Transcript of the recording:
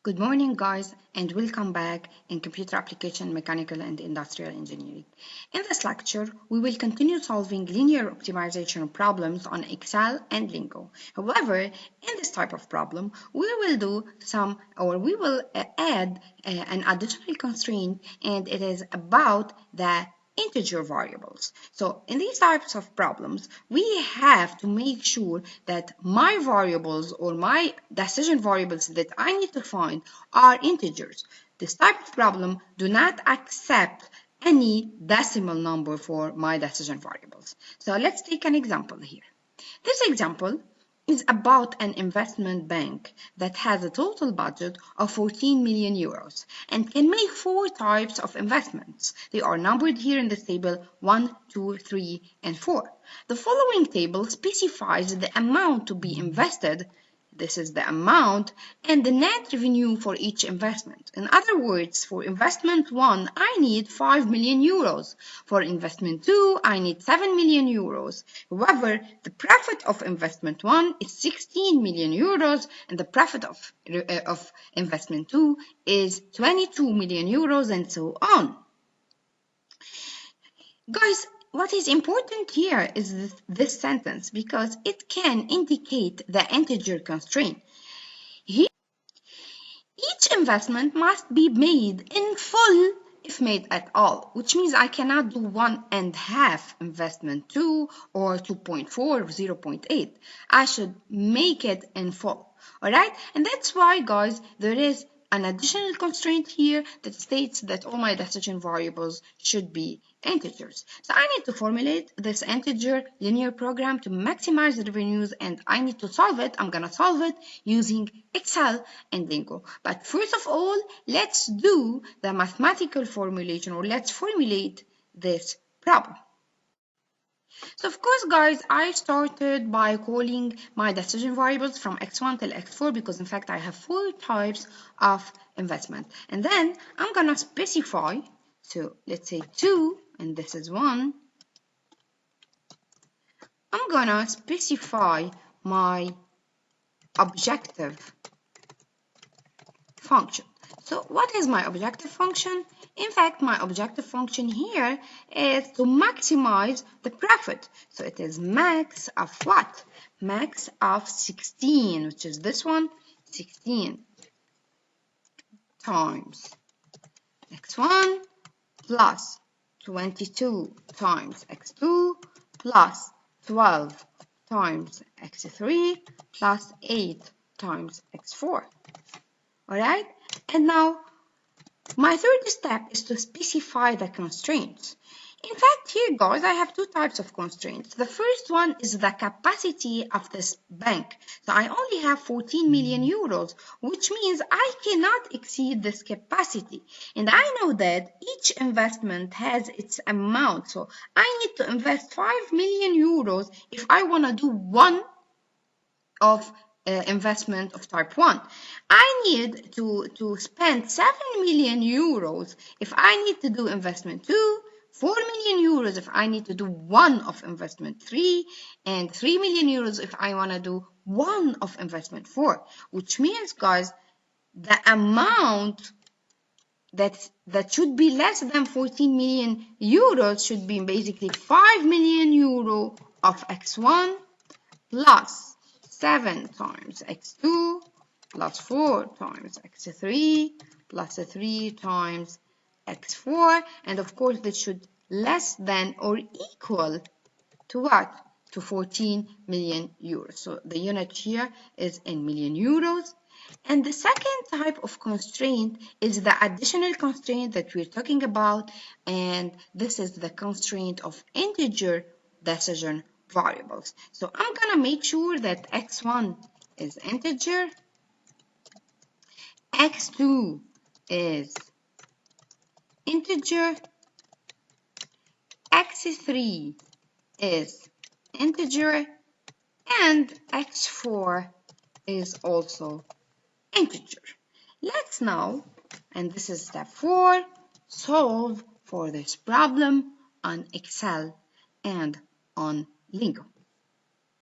Good morning, guys, and welcome back in Computer Application, Mechanical and Industrial Engineering. In this lecture, we will continue solving linear optimization problems on Excel and Lingo. However, in this type of problem, we will add an additional constraint, and it is about the integer variables. So in these types of problems, we have to make sure that my variables or my decision variables that I need to find are integers. This type of problem do not accept any decimal number for my decision variables. So let's take an example here. This example is about an investment bank that has a total budget of 14 million euros and can make four types of investments. They are numbered here in this table 1, 2, 3, and 4. The following table specifies the amount to be invested. This is the amount and the net revenue for each investment. In other words, for investment 1, I need 5 million euros. For investment 2, I need 7 million euros. However, the profit of investment 1 is 16 million euros and the profit of investment 2 is 22 million euros and so on. Guys, what is important here is this sentence because it can indicate the integer constraint. Here, each investment must be made in full if made at all, which means I cannot do 1.5 investment 2 or 2.4 or 0.8. I should make it in full. All right, and that's why, guys, there is an additional constraint here that states that all my decision variables should be integers. So I need to formulate this integer linear program to maximize the revenues, and I need to solve it. I'm gonna solve it using Excel and Lingo. But first of all, let's do the mathematical formulation, or let's formulate this problem. So of course, guys, I started by calling my decision variables from x1 till x4 because in fact I have four types of investment. And then I'm gonna specify, so let's say 2, and this is 1. I'm gonna specify my objective function. So what is my objective function? In fact, my objective function here is to maximize the profit. So it is max of what? Max of 16, which is this one, 16 times x1 plus 22 times x2 plus 12 times x3 plus 8 times x4. All right, and now my third step is to specify the constraints. In fact, here, guys, I have two types of constraints. The first one is the capacity of this bank. So I only have 14 million euros, which means I cannot exceed this capacity. And I know that each investment has its amount. So I need to invest 5 million euros if I want to do one of investment of type 1. I need to spend 7 million euros if I need to do investment 2, 4 million euros if I need to do one of investment 3, and 3 million euros if I want to do one of investment 4, which means, guys, the amount that should be less than 14 million euros should be basically 5 million euro of x1 plus 7 times x2 plus 4 times x3 plus 3 times x4, and of course this should less than or equal to what? To 14 million euros. So the unit here is in million euros. And the second type of constraint is the additional constraint that we're talking about, and this is the constraint of integer decision variables. So I'm gonna make sure that x1 is integer, x2 is integer, x3 is integer, and x4 is also integer. Let's now, and this is step 4, solve for this problem on Excel and on Lingo.